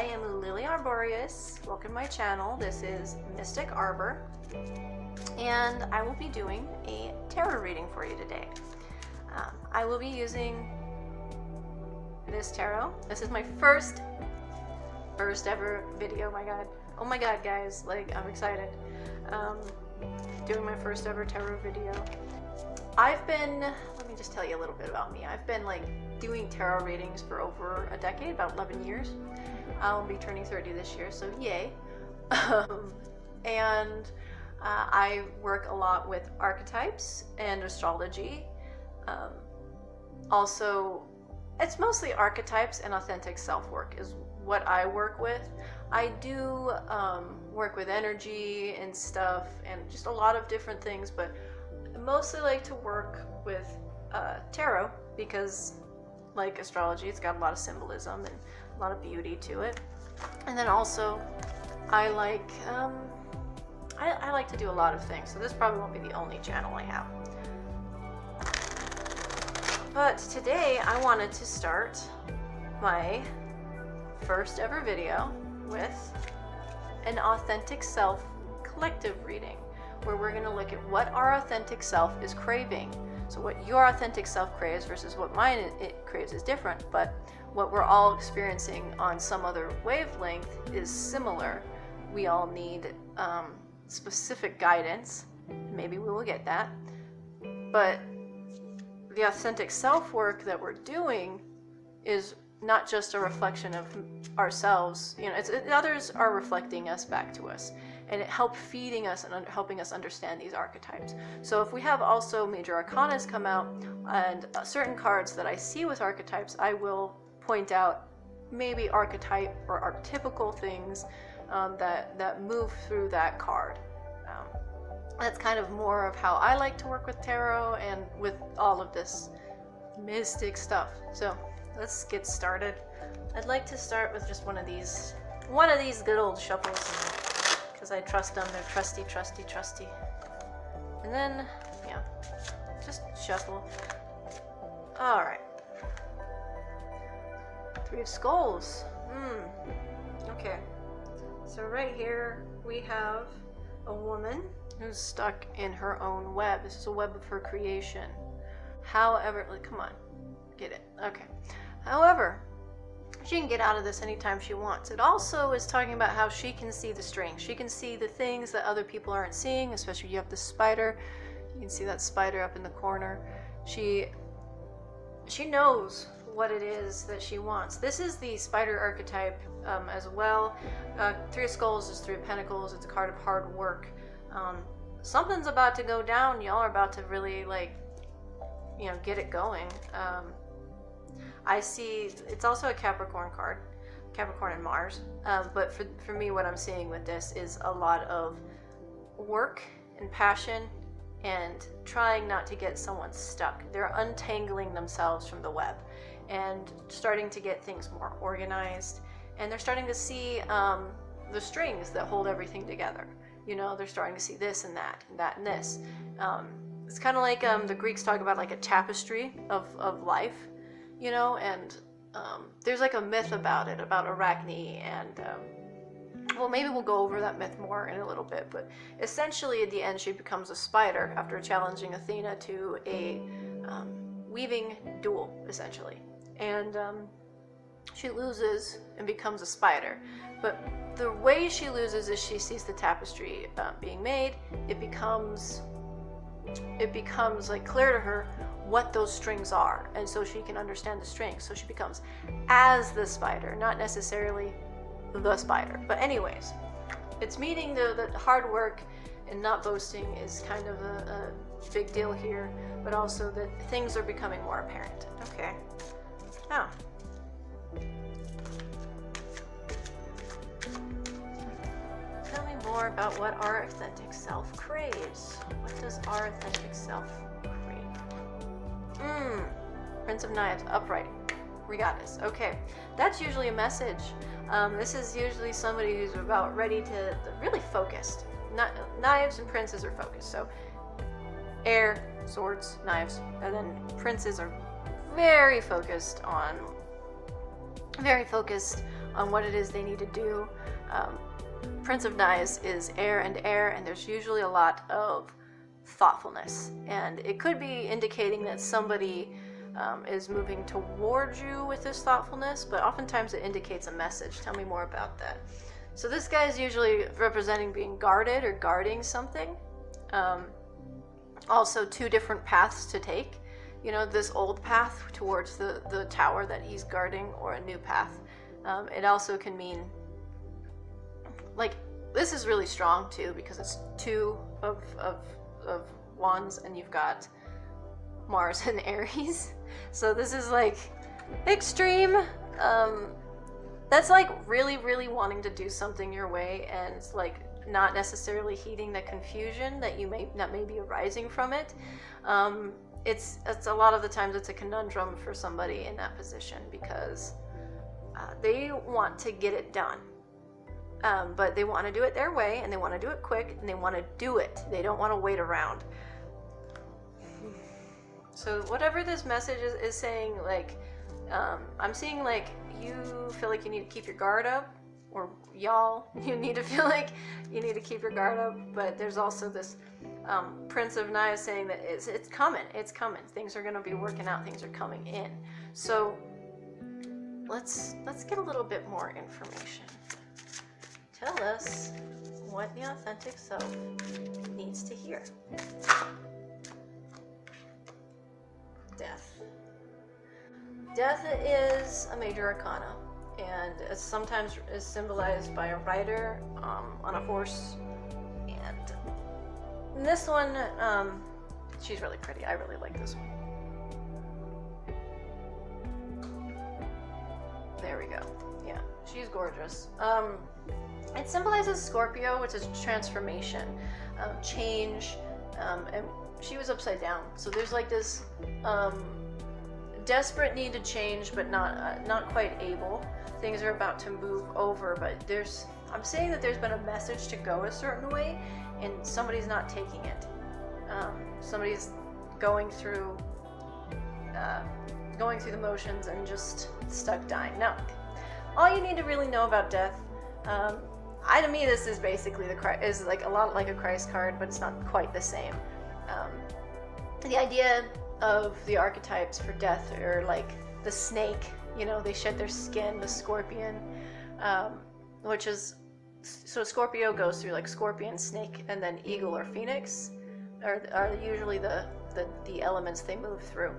I am Lily Arborius. Welcome to my channel. This is Mystic Arbor, and I will be doing a tarot reading for you today. I will be using this tarot. This is my first ever video. Oh my god, guys, like, I'm excited. Doing my first ever tarot video. Let me just tell you a little bit about me. I've been doing tarot readings for over a decade, about 11 years. I'll be turning 30 this year, so yay. I work a lot with archetypes and astrology. Also, it's mostly archetypes and authentic self-work is what I work with. I do work with energy and stuff and just a lot of different things, but I mostly like to work with tarot because, like astrology, it's got a lot of symbolism and a lot of beauty to it. And then also, I like to do a lot of things, so this probably won't be the only channel I have. But today, I wanted to start my first ever video with an authentic self collective reading, where we're going to look at what our authentic self is craving. So what your authentic self craves versus what mine it craves is different, but what we're all experiencing on some other wavelength is similar. We all need specific guidance. Maybe we will get that. But the authentic self work that we're doing is not just a reflection of ourselves. You know, others are reflecting us back to us, and it helps feeding us and helping us understand these archetypes. So if we have also major arcanas come out and certain cards that I see with archetypes, I will point out maybe archetype or archetypical things that move through that card. That's kind of more of how I like to work with tarot and with all of this mystic stuff. So let's get started. I'd like to start with just one of these good old shuffles, because I trust them. They're trusty. And then, yeah, just shuffle. All right. Three of Skulls. Okay. So right here we have a woman who's stuck in her own web. This is a web of her creation. However, come on, get it. Okay. However, she can get out of this anytime she wants. It also is talking about how she can see the strings. She can see the things that other people aren't seeing, especially you have the spider. You can see that spider up in the corner. She knows what it is that she wants. This is the spider archetype as well. Three of Skulls is Three of Pentacles. It's a card of hard work. Something's about to go down. Y'all are about to really get it going. I see it's also a Capricorn card, Capricorn and Mars. But for me, what I'm seeing with this is a lot of work and passion and trying not to get someone stuck. They're untangling themselves from the web and starting to get things more organized. And they're starting to see the strings that hold everything together. You know, they're starting to see this and that and that and this. It's kind of like the Greeks talk about like a tapestry of life. You know, and there's like a myth about it, about Arachne, and well, maybe we'll go over that myth more in a little bit, but essentially at the end she becomes a spider after challenging Athena to a weaving duel, essentially. And she loses and becomes a spider. But the way she loses is she sees the tapestry being made. It becomes like clear to her what those strings are, and so she can understand the strings. So she becomes as the spider, not necessarily the spider. But anyways, it's meeting the hard work and not boasting is kind of a big deal here, but also that things are becoming more apparent. Okay. Now, tell me more about what our authentic self craves. What does our authentic self crave? Prince of Knives, upright. We got this. Okay. That's usually a message. This is usually somebody who's about ready to really focused. Knives and princes are focused. So air, swords, knives, and then princes are very focused on what it is they need to do. Prince of Knives is air, and there's usually a lot of thoughtfulness, and it could be indicating that somebody is moving towards you with this thoughtfulness, but oftentimes it indicates a message. Tell me more about that. So this guy is usually representing being guarded or guarding something. Also, two different paths to take. You know, this old path towards the tower that he's guarding, or a new path. It also can mean, like, this is really strong too, because it's two of wands, and you've got Mars and Aries. So this is like extreme. That's like really, really wanting to do something your way, and it's like not necessarily heeding the confusion that may be arising from it. It's a lot of the times it's a conundrum for somebody in that position, because they want to get it done. But they want to do it their way, and they want to do it quick, and they want to do it. They don't want to wait around. So whatever this message is saying, like, I'm seeing like you feel like you need to keep your guard up, or y'all, you need to feel like you need to keep your guard up. But there's also this Prince of Knives saying that it's coming. Things are going to be working out. Things are coming in. So let's get a little bit more information. Tell us what the authentic self needs to hear. Death. Death is a major arcana, and it sometimes is symbolized by a rider on a horse. And this one, she's really pretty. I really like this one. There we go. Yeah, she's gorgeous. It symbolizes Scorpio, which is transformation, change, and she was upside down. So there's like this desperate need to change, but not quite able. Things are about to move over, but I'm saying that there's been a message to go a certain way, and somebody's not taking it. Somebody's going through the motions and just stuck dying. Now, all you need to really know about death. To me, this is basically is like a lot like a Christ card, but it's not quite the same. The idea of the archetypes for death are like the snake. You know, they shed their skin. The scorpion, which is so Scorpio goes through like scorpion, snake, and then eagle or phoenix are usually the elements they move through.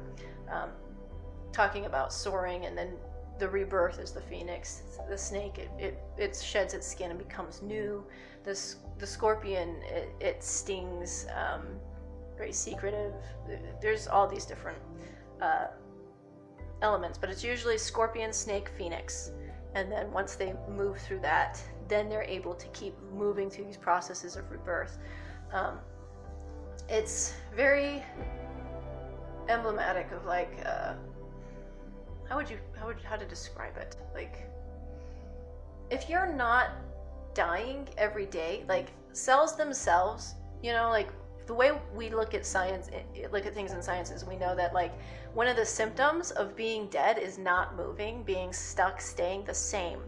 Talking about soaring, and then the rebirth is the phoenix. The snake, it sheds its skin and becomes new. The scorpion, it stings, very secretive. There's all these different elements, but it's usually scorpion, snake, phoenix. And then once they move through that, then they're able to keep moving through these processes of rebirth. It's very emblematic of like, how to describe it? Like, if you're not dying every day, like cells themselves, you know, like the way we look at science, look at things in science, is we know that like one of the symptoms of being dead is not moving, being stuck, staying the same.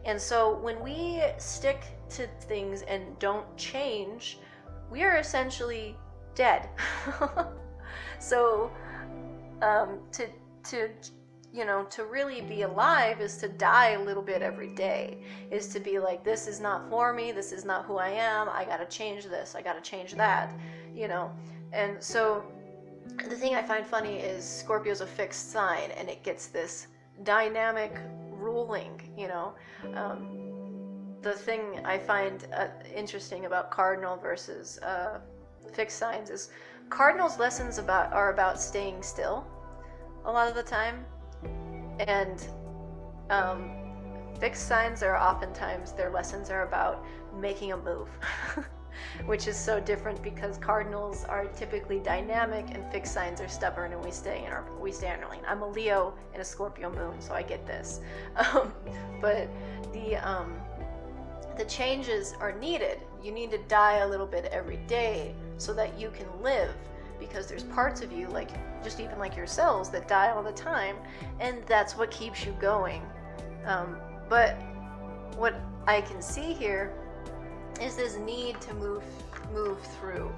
And so when we stick to things and don't change, we are essentially dead. So to really be alive is to die a little bit every day, is to be like, this is not for me, this is not who I am, I gotta change this, I gotta change that, you know. And so the thing I find funny is Scorpio's a fixed sign, and it gets this dynamic ruling, you know. The thing I find interesting about cardinal versus fixed signs is cardinals' lessons are about staying still a lot of the time, and fixed signs are oftentimes, their lessons are about making a move. Which is so different, because cardinals are typically dynamic and fixed signs are stubborn, and we stay in our lane. I'm a Leo and a Scorpio moon, so I get this. But the changes are needed. You need to die a little bit every day so that you can live, because there's parts of you, like just even like your cells, that die all the time, and that's what keeps you going. But what I can see here is this need to move through,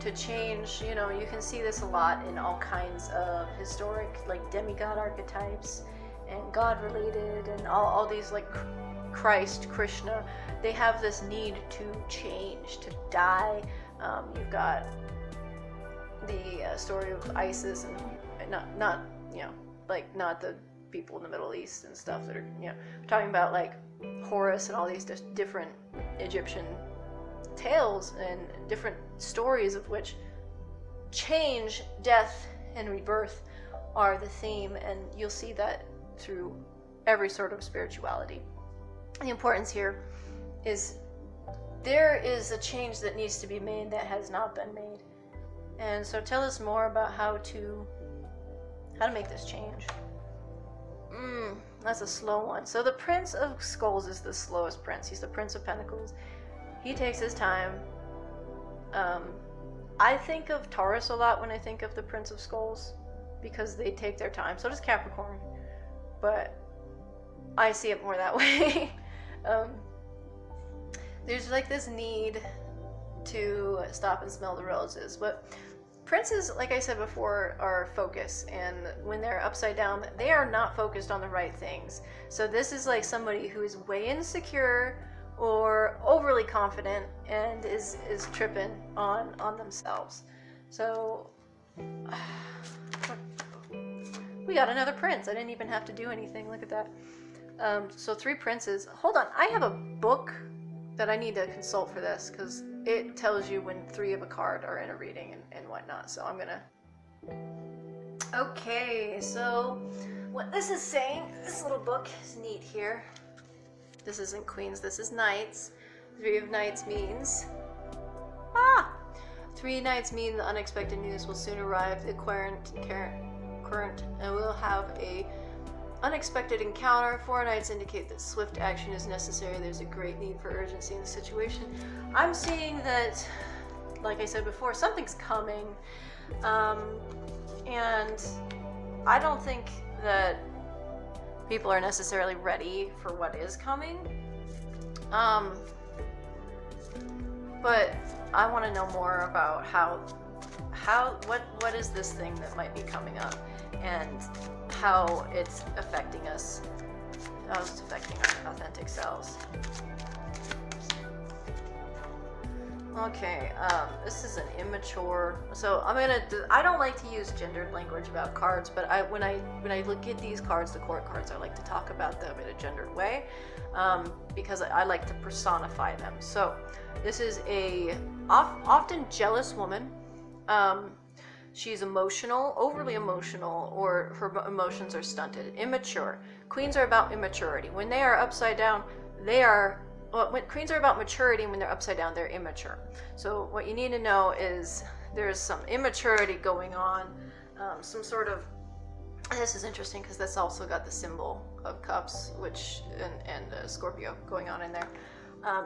to change. You know, you can see this a lot in all kinds of historic, like, demigod archetypes and God-related, and all these, like, Christ, Krishna. They have this need to change, to die. You've got the story of Isis, and not you know, like, not the people in the Middle East and stuff that are, you know, talking about, like, Horus and all these different Egyptian tales and different stories, of which change, death, and rebirth are the theme, and you'll see that through every sort of spirituality. The importance here is there is a change that needs to be made that has not been made. And so tell us more about how to make this change. That's a slow one. So the Prince of Skulls is the slowest prince. He's the Prince of Pentacles. He takes his time. I think of Taurus a lot when I think of the Prince of Skulls, because they take their time. So does Capricorn. But I see it more that way. There's like this need to stop and smell the roses. But princes, like I said before, are focus, and when they're upside down, they are not focused on the right things. So this is like somebody who is way insecure or overly confident and is tripping on themselves. So we got another prince. I didn't even have to do anything. Look at that. So 3 princes. Hold on, I have a book that I need to consult for this, because it tells you when 3 of a card are in a reading and whatnot. So I'm gonna... Okay, so what this is saying, this little book is neat here. This isn't Queens, this is Knights. 3 of Knights means... 3 Knights mean the unexpected news will soon arrive. The current and we'll have a unexpected encounter. 4 Knights indicate that swift action is necessary. There's a great need for urgency in the situation. I'm seeing that, like I said before, something's coming. And I don't think that people are necessarily ready for what is coming. But I want to know more about what is this thing that might be coming up, and how it's affecting us, how it's affecting our authentic selves. Okay, this is an immature, so I don't like to use gendered language about cards, but when I look at these cards, the court cards, I like to talk about them in a gendered way, because I like to personify them. So this is a often jealous woman. She's emotional, overly emotional, or her emotions are stunted. Immature. Queens are about immaturity. When they are upside down, when queens are about maturity, when they're upside down, they're immature. So what you need to know is there's some immaturity going on, some sort of... This is interesting because that's also got the symbol of cups, which and Scorpio going on in there.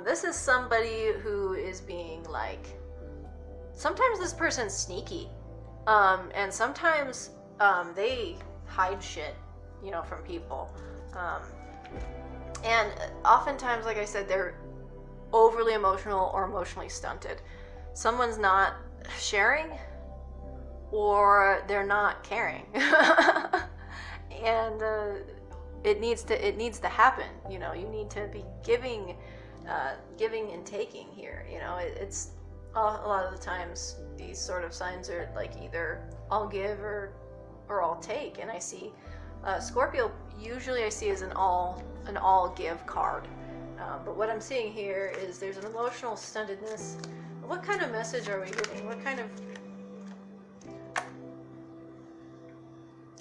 This is somebody who is being like... Sometimes this person's sneaky. And sometimes they hide shit, from people. And oftentimes, like I said, they're overly emotional or emotionally stunted. Someone's not sharing, or they're not caring. And it needs to happen. You need to be giving and taking here. It's a lot of the times these sort of signs are like either I'll give or I'll take, and I see Scorpio usually I see as an all give card, but what I'm seeing here is there's an emotional stuntedness. What kind of message are we getting? What kind of...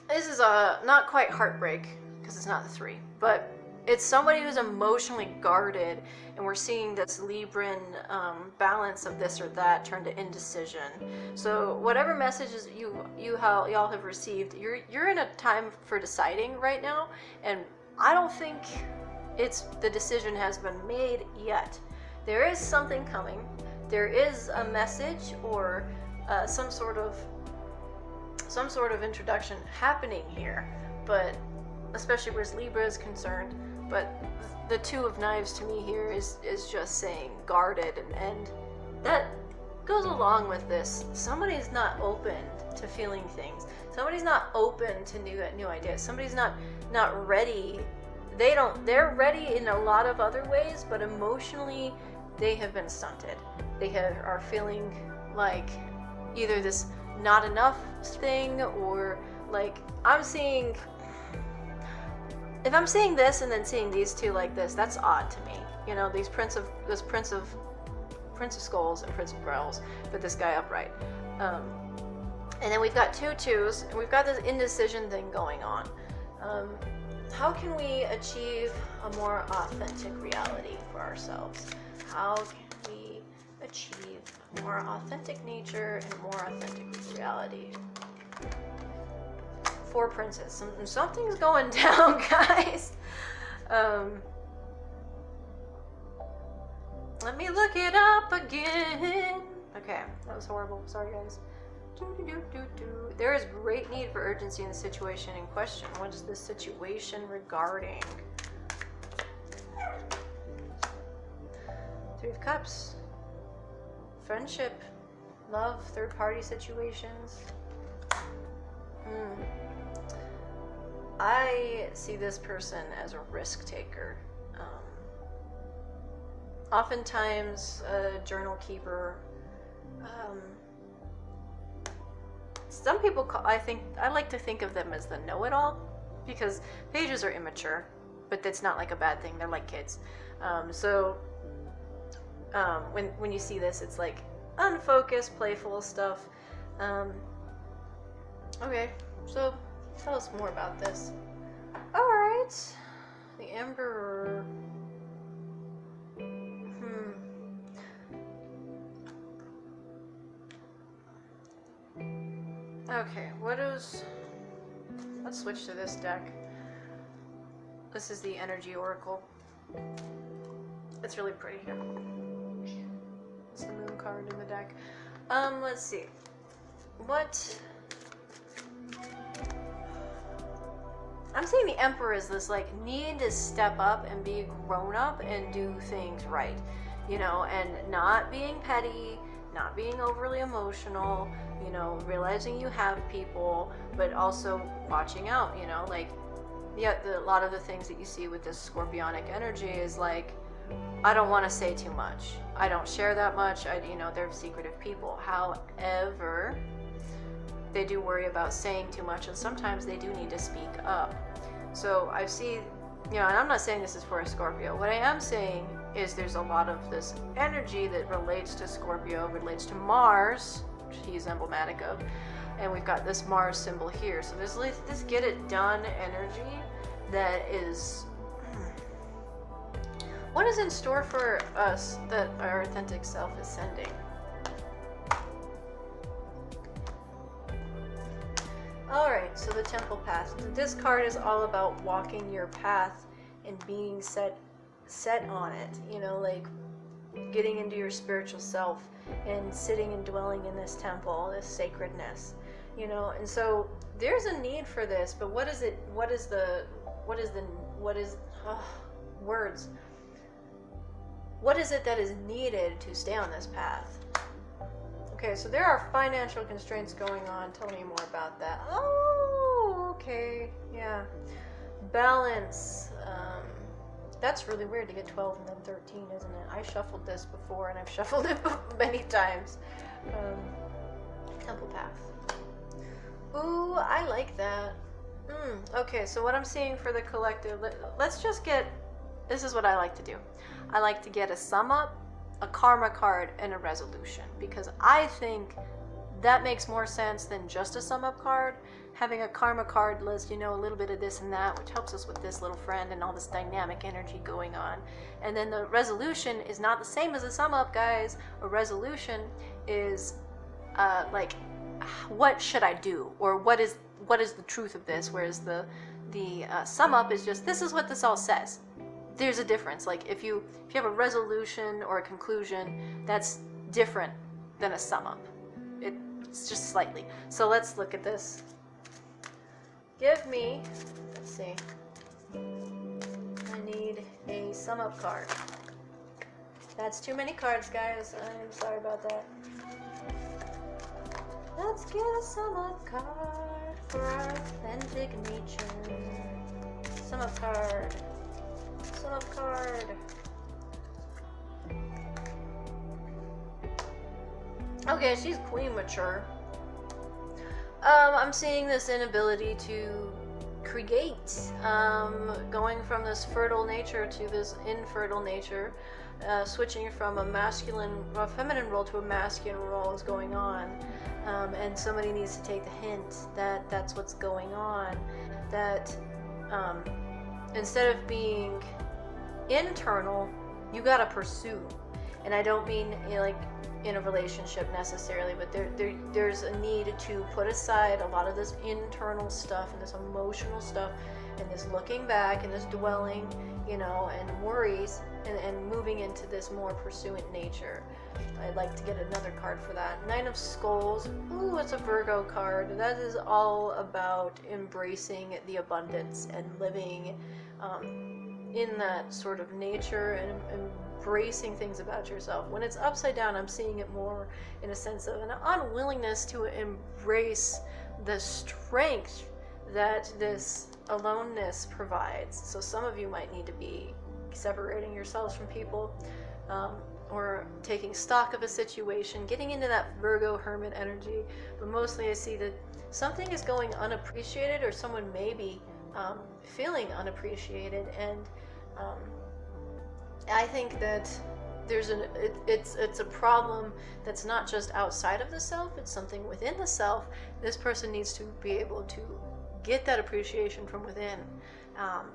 This is not quite heartbreak, because it's not the 3, but it's somebody who's emotionally guarded, and we're seeing this Libran balance of this or that turned to indecision. So whatever messages y'all have received, you're in a time for deciding right now, and I don't think the decision has been made yet. There is something coming. There is a message or some sort of introduction happening here, but especially where Libra is concerned. but the Two of Knives to me here is just saying guarded, and that goes along with this. Somebody's not open to feeling things. Somebody's not open to new ideas. Somebody's not ready. They're ready in a lot of other ways, but emotionally they have been stunted. They are feeling like either this not enough thing, or like if I'm seeing this and then seeing these two like this, that's odd to me. You know, this Prince of Skulls and Prince of Growls, but this guy upright. And then we've got 2 twos, and we've got this indecision thing going on. How can we achieve a more authentic reality for ourselves? How can we achieve a more authentic nature and more authentic reality? 4 princes. Something's going down, guys. Let me look it up again. Okay, that was horrible. Sorry, guys. There is great need for urgency in the situation in question. What is this situation regarding? 3 of Cups. Friendship, love, third-party situations. I see this person as a risk taker. Oftentimes a journal keeper. Some people I like to think of them as the know-it-all, because pages are immature, but that's not like a bad thing. They're like kids. When you see this, it's like unfocused, playful stuff. Okay, so tell us more about this. Alright, the Emperor. Okay, let's switch to this deck. This is the Energy Oracle. It's really pretty here. It's the Moon card in the deck. Let's see. I'm seeing the Emperor is this like need to step up and be grown up and do things right, you know, and not being petty, not being overly emotional, you know, realizing you have people, but also watching out, you know, like, yeah, a lot of the things that you see with this scorpionic energy is like, I don't want to say too much. I don't share that much. They're secretive people. However, they do worry about saying too much, and sometimes they do need to speak up. So I see, and I'm not saying this is for a Scorpio. What I am saying is there's a lot of this energy that relates to Scorpio, relates to Mars, which he's emblematic of, and we've got this Mars symbol here. So there's this get it done energy that is... What is in store for us that our authentic self is sending? Alright, so the Temple Path. This card is all about walking your path and being set on it. Like getting into your spiritual self and sitting and dwelling in this temple, this sacredness. And so there's a need for this, but words. What is it that is needed to stay on this path? Okay, so there are financial constraints going on. Tell me more about that. Oh, okay, yeah. Balance. That's really weird to get 12 and then 13, isn't it? I shuffled this before, and I've shuffled it many times. Temple Path. Ooh, I like that. Okay, so what I'm seeing for the collective, let's just get... This is what I like to do. I like to get a sum up, a karma card, and a resolution, because I think that makes more sense than just a sum up card. Having a karma card lists, a little bit of this and that, which helps us with this little friend and all this dynamic energy going on. And then the resolution is not the same as a sum up, guys. A resolution is like, what should I do, or what is the truth of this? Whereas the sum up is just, this is what this all says. There's a difference. Like if you have a resolution or a conclusion, that's different than a sum up. It's just slightly. So let's look at this. Give me, let's see. I need a sum up card. That's too many cards, guys. I'm sorry about that. Let's get a sum up card for our authentic nature. Sum up card. Sum up card. Okay, she's queen mature. I'm seeing this inability to create, going from this fertile nature to this infertile nature, switching from a feminine role to a masculine role is going on, and somebody needs to take the hint that that's what's going on, that instead of being internal, you gotta pursue. And I don't mean like in a relationship necessarily, but there's a need to put aside a lot of this internal stuff and this emotional stuff and this looking back and this dwelling, you know, and worries, and moving into this more pursuant nature. I'd like to get another card for that. Nine of Skulls. Ooh, it's a Virgo card. That is all about embracing the abundance and living in that sort of nature and embracing things about yourself. When it's upside down, I'm seeing it more in a sense of an unwillingness to embrace the strength that this aloneness provides. So some of you might need to be separating yourselves from people, or taking stock of a situation, getting into that Virgo hermit energy. But mostly I see that something is going unappreciated, or someone may be feeling unappreciated, and I think that there's it's a problem that's not just outside of the self, it's something within the self. This person needs to be able to get that appreciation from within,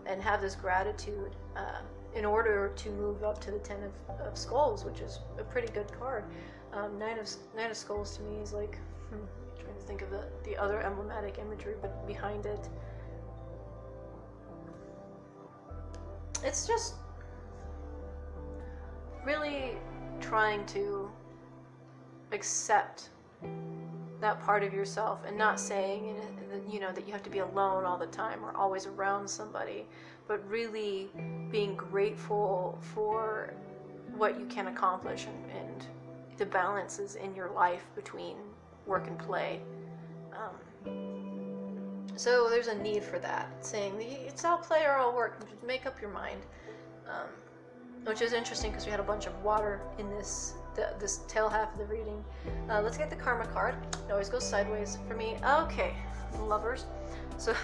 and have this gratitude in order to move up to the Ten of Skulls, which is a pretty good card. Nine of Skulls to me is like, trying to think of the other emblematic imagery, but behind it, it's just really trying to accept that part of yourself, and not saying, you know, that you have to be alone all the time or always around somebody, but really being grateful for what you can accomplish, and the balances in your life between work and play. So there's a need for that, saying it's all play or all work, just make up your mind, which is interesting because we had a bunch of water in this tail half of the reading. Let's get the karma card. It always goes sideways for me. Okay, Lovers. So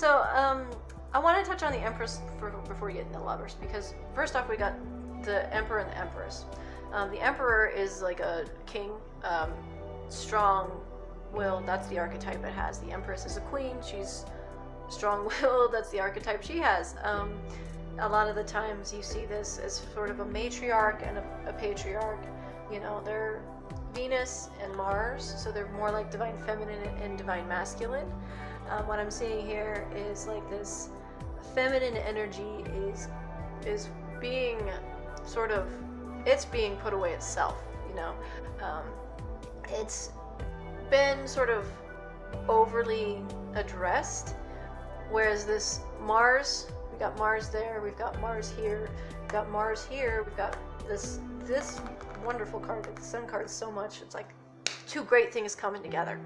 I want to touch on the Empress before we get into Lovers, because first off we got the Emperor and the Empress. The Emperor is like a king, strong-willed. That's the archetype it has. The Empress is a queen. She's strong-willed. That's the archetype she has. A lot of the times you see this as sort of a matriarch and a patriarch. You know, they're Venus and Mars, so they're more like divine feminine and divine masculine. What I'm seeing here is like this feminine energy is being sort of, it's being put away itself, you know. It's been sort of overly addressed, whereas this Mars, we got Mars there, we've got Mars here, we've got Mars here, we've got this wonderful card, the Sun card, so much. It's like two great things coming together.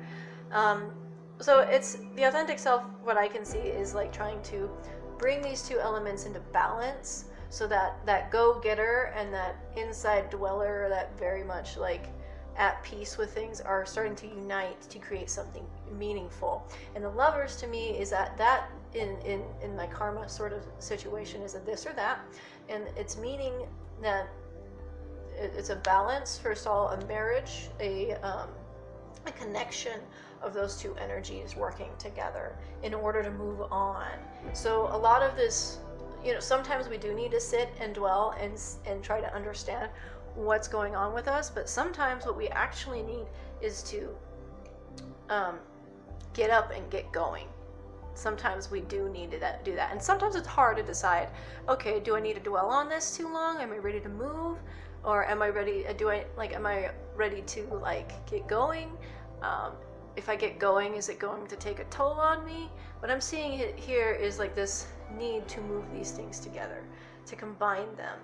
So it's the authentic self. What I can see is like trying to bring these two elements into balance, so that go-getter and that inside dweller, that very much like at peace with things, are starting to unite to create something meaningful. And the Lovers to me is that in my karma sort of situation is a this or that, and it's meaning that it's a balance. First of all, a marriage, a connection of those two energies working together in order to move on. So a lot of this, you know, sometimes we do need to sit and dwell and try to understand what's going on with us, but sometimes what we actually need is to get up and get going. Sometimes we do need to do that, and sometimes it's hard to decide, okay, do I need to dwell on this too long? Am I ready to move? Or am I ready, am I ready to like get going? If I get going, is it going to take a toll on me? What I'm seeing here is like this need to move these things together, to combine them,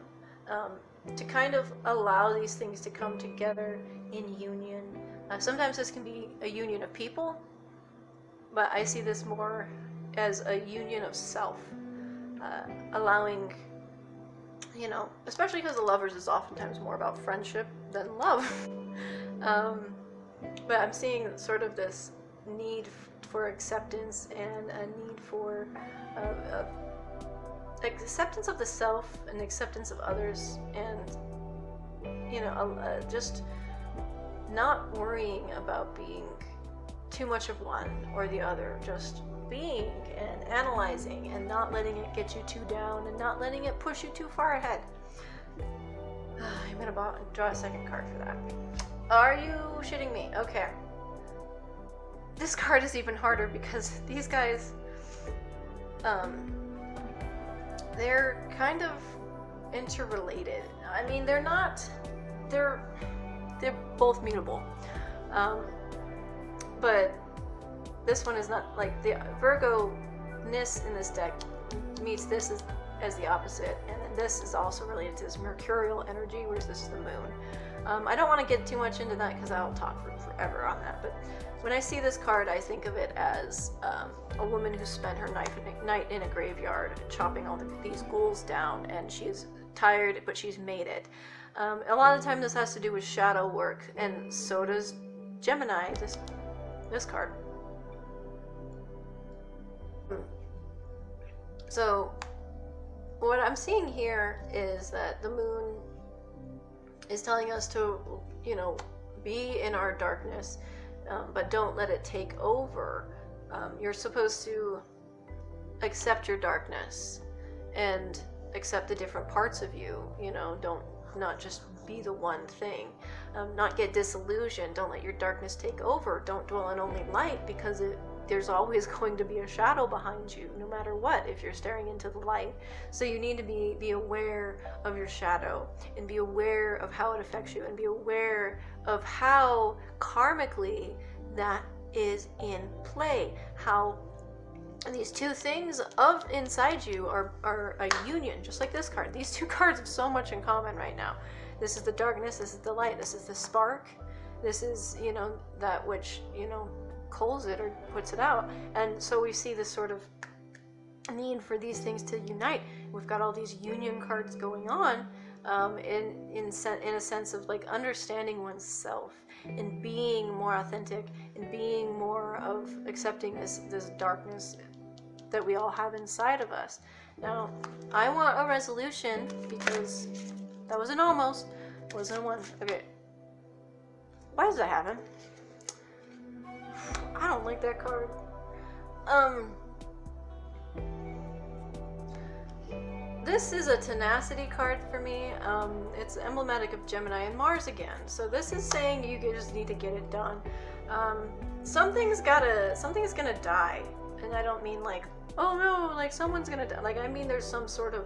to kind of allow these things to come together in union. Sometimes this can be a union of people, but I see this more as a union of self, allowing, you know, especially because the Lovers is oftentimes more about friendship than love. But I'm seeing sort of this need for acceptance and a need for acceptance of the self and acceptance of others, and, you know, just not worrying about being too much of one or the other, just being and analyzing and not letting it get you too down and not letting it push you too far ahead. I'm gonna draw a second card for that. Are you shitting me? Okay. This card is even harder because these guys, they're kind of interrelated. I mean, they're both mutable. But this one is not, like, the Virgo-ness in this deck meets this as the opposite, and then this is also related to this mercurial energy, whereas this is the moon. I don't want to get too much into that because I'll talk forever on that, but when I see this card, I think of it as a woman who spent her night in a graveyard chopping all these ghouls down, and she's tired, but she's made it. A lot of the time this has to do with shadow work, and so does Gemini, this card. So what I'm seeing here is that the moon is telling us to, you know, be in our darkness, but don't let it take over. You're supposed to accept your darkness and accept the different parts of you, you know, not just be the one thing. Not get disillusioned. Don't let your darkness take over. Don't dwell in only light, because there's always going to be a shadow behind you, no matter what, if you're staring into the light. So you need to be aware of your shadow, and be aware of how it affects you, and be aware of how karmically that is in play. How these two things inside you are a union, just like this card. These two cards have so much in common right now. This is the darkness, this is the light, this is the spark, this is, you know, that which, you know, coals it or puts it out. And so we see this sort of need for these things to unite. We've got all these union cards going on, in a sense of, like, understanding oneself and being more authentic and being more of accepting this darkness that we all have inside of us. Now, I want a resolution, because that was an almost, wasn't a one. Okay. Why does that happen? I don't like that card. This is a tenacity card for me. It's emblematic of Gemini and Mars again. So this is saying you just need to get it done. Something's gonna die. And I don't mean like, oh no, like someone's gonna die. Like, I mean there's some sort of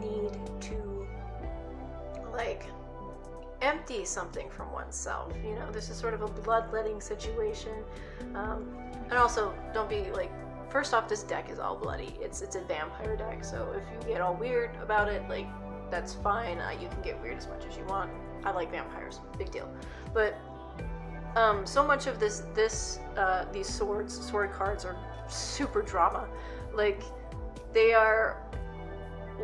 need to, like, empty something from oneself. You know, this is sort of a bloodletting situation. And also, don't be like, first off, this deck is all bloody. It's a vampire deck, so if you get all weird about it, like, that's fine. You can get weird as much as you want. I like vampires, big deal. But so much of these sword cards are super drama. Like, they are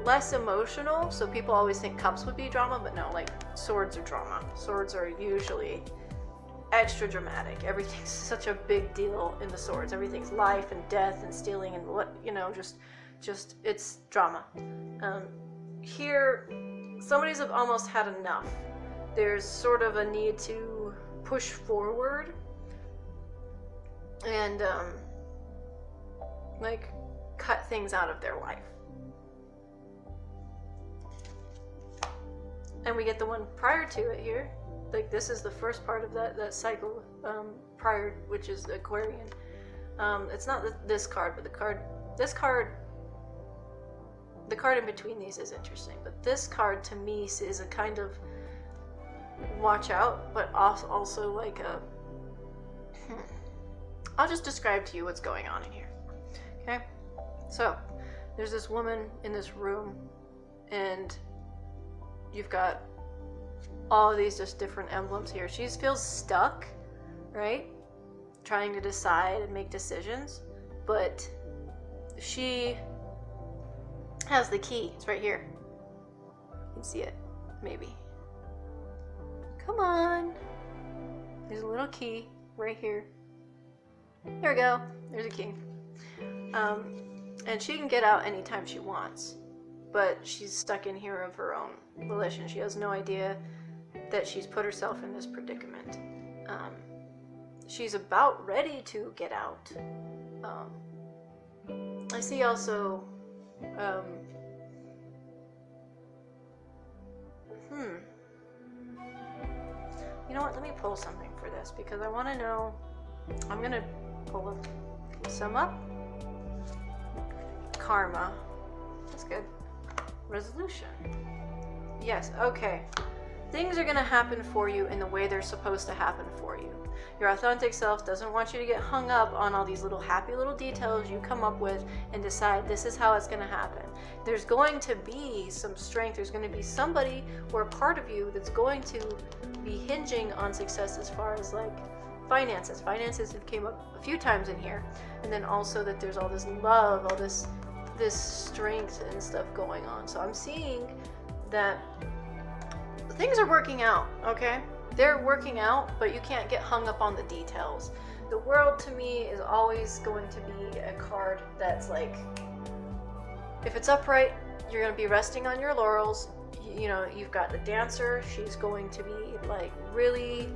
less emotional, so people always think cups would be drama, but no, like, swords are drama. Swords are usually extra dramatic. Everything's such a big deal in the swords. Everything's life and death and stealing and what, you know, just it's drama. Here, somebody's almost had enough. There's sort of a need to push forward and like, cut things out of their life. And we get the one prior to it here. Like, this is the first part of that cycle prior, which is Aquarian. It's not this card, but the card in between these is interesting. But this card to me is a kind of watch out, but also like a. I'll just describe to you what's going on in here. Okay, so there's this woman in this room, and you've got all of these just different emblems here. She feels stuck, right? Trying to decide and make decisions, but she has the key. It's right here. You can see it, maybe. Come on. There's a little key right here. There we go. There's a key. And she can get out anytime she wants, but she's stuck in here of her own volition. She has no idea that she's put herself in this predicament. She's about ready to get out. I see also, you know what, let me pull something for this, because I want to know, I'm going to pull some up. Karma. That's good. Resolution. Yes, okay. Things are going to happen for you in the way they're supposed to happen for you. Your authentic self doesn't want you to get hung up on all these little happy little details you come up with and decide this is how it's going to happen. There's going to be some strength. There's going to be somebody or a part of you that's going to be hinging on success as far as like finances. Finances have came up a few times in here. And then also that there's all this love, all this strength and stuff going on. So I'm seeing that things are working out, okay? They're working out, but you can't get hung up on the details. The world to me is always going to be a card that's like, if it's upright, you're going to be resting on your laurels. You know, you've got the dancer. She's going to be like really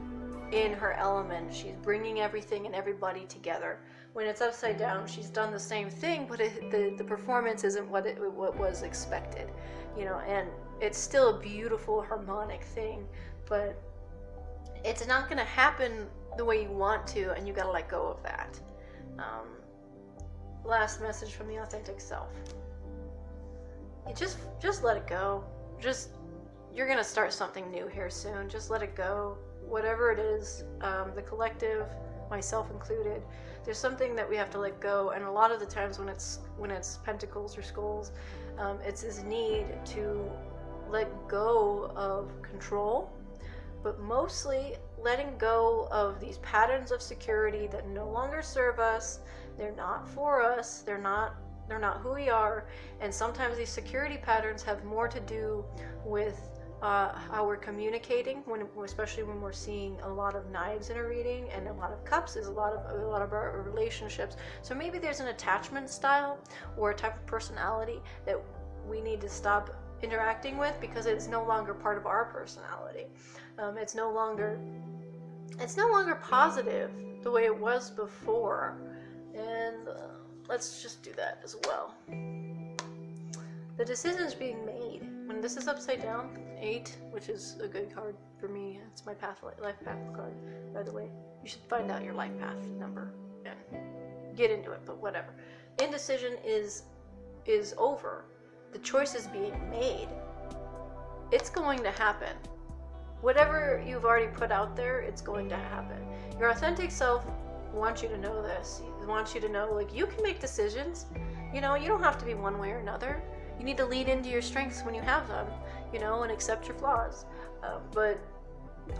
in her element. She's bringing everything and everybody together. When it's upside down, she's done the same thing, but the performance isn't what was expected, you know, and it's still a beautiful harmonic thing, but it's not going to happen the way you want to, and you got to let go of that. Last message from the authentic self. You just let it go. You're going to start something new here soon. Just let it go. Whatever it is, the collective, myself included, there's something that we have to let go. And a lot of the times when it's pentacles or skulls, it's this need to let go of control, but mostly letting go of these patterns of security that no longer serve us. They're not for us. They're not who we are. And sometimes these security patterns have more to do with how we're communicating, especially when we're seeing a lot of knives in a reading, and a lot of cups is a lot of our relationships. So maybe there's an attachment style or a type of personality that we need to stop interacting with, because it's no longer part of our personality. It's no longer positive the way it was before. And let's just do that as well. The decision's being made. When this is upside down, 8, which is a good card for me. It's my life path card, by the way. You should find out your life path number and get into it, but whatever. Indecision is over. The choice is being made. It's going to happen. Whatever you've already put out there, it's going to happen. Your authentic self wants you to know this. It wants you to know, like, you can make decisions. You know, you don't have to be one way or another. You need to lean into your strengths when you have them, you know, and accept your flaws. But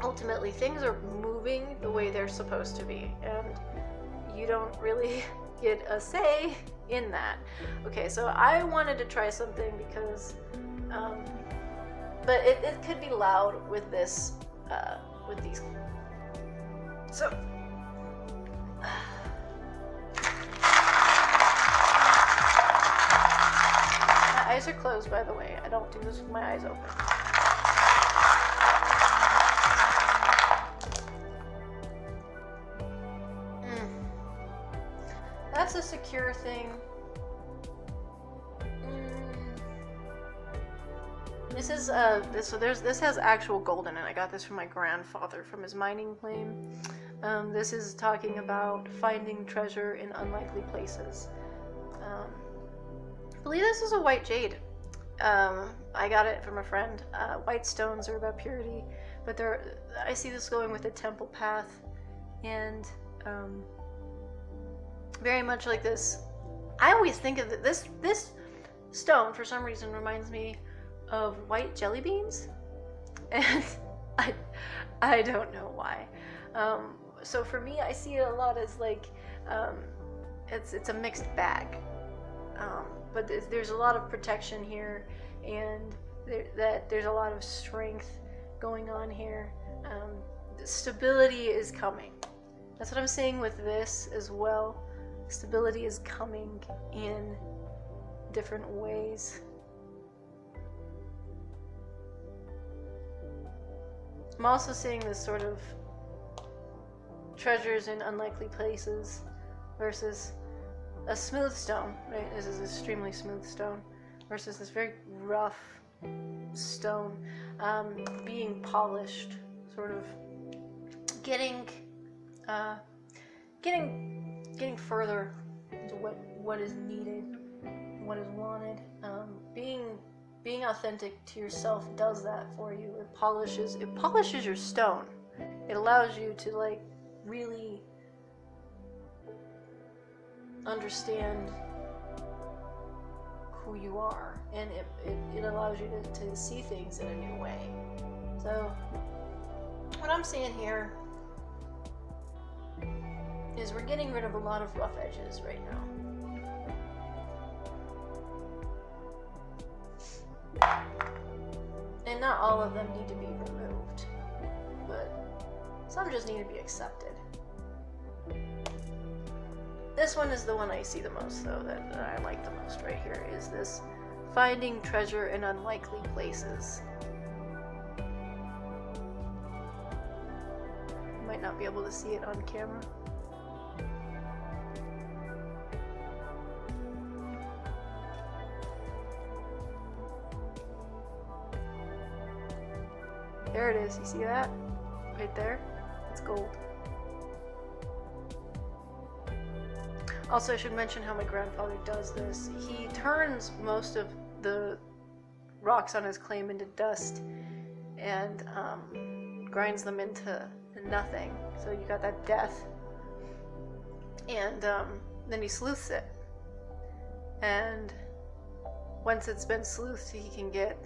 ultimately, things are moving the way they're supposed to be, and you don't really get a say in that. Okay, so I wanted to try something because, but it could be loud with this, with these. So. My eyes are closed, by the way. I don't do this with my eyes open. That's a secure thing. This is this has actual gold in it. I got this from my grandfather from his mining claim. This is talking about finding treasure in unlikely places. I believe this is a white jade. I got it from a friend. White stones are about purity, but I see this going with the temple path, and very much like this. I always think of this stone, for some reason, reminds me of white jelly beans. And I don't know why. So for me, I see it a lot as like, it's a mixed bag. But there's a lot of protection here, and there's a lot of strength going on here. Stability is coming. That's what I'm saying with this as well. Stability is coming in different ways. I'm also seeing this sort of treasures in unlikely places versus a smooth stone, right? This is extremely smooth stone versus this very rough stone, being polished, sort of getting further into what is needed, what is wanted. Being authentic to yourself does that for you. It polishes your stone. It allows you to like really understand who you are, and it allows you to see things in a new way. So what I'm seeing here is we're getting rid of a lot of rough edges right now. And not all of them need to be removed, but some just need to be accepted. This one is the one I see the most, though, that I like the most right here, is this finding treasure in unlikely places. You might not be able to see it on camera. There it is, you see that? Right there? It's gold. Also, I should mention how my grandfather does this. He turns most of the rocks on his claim into dust and grinds them into nothing. So you got that death. And then he sleuths it. And once it's been sleuthed, he can get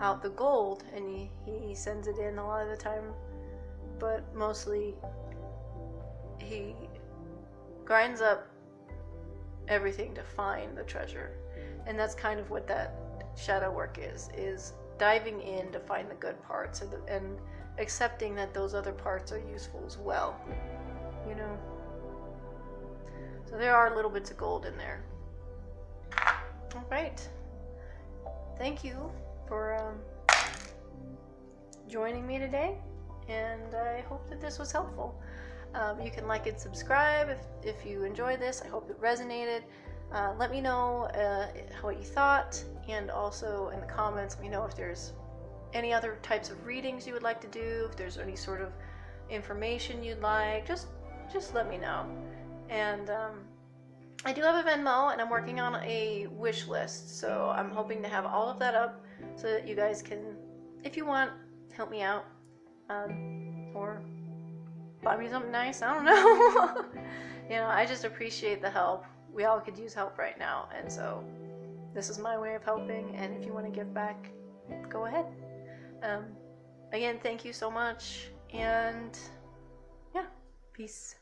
out the gold, and he sends it in a lot of the time, but mostly he grinds up everything to find the treasure. And that's kind of what that shadow work is diving in to find the good parts, and accepting that those other parts are useful as well, you know. So there are little bits of gold in there. All right, thank you for joining me today, and I hope that this was helpful. You can like and subscribe if you enjoyed this. I hope it resonated. Let me know what you thought, and also in the comments let me know if there's any other types of readings you would like to do, if there's any sort of information you'd like. Just let me know. And I do have a Venmo, and I'm working on a wish list, so I'm hoping to have all of that up so that you guys can, if you want, help me out, or buy me something nice. I don't know. You know, I just appreciate the help. We all could use help right now, and so this is my way of helping, and if you want to give back, go ahead. Again, thank you so much, and yeah, peace.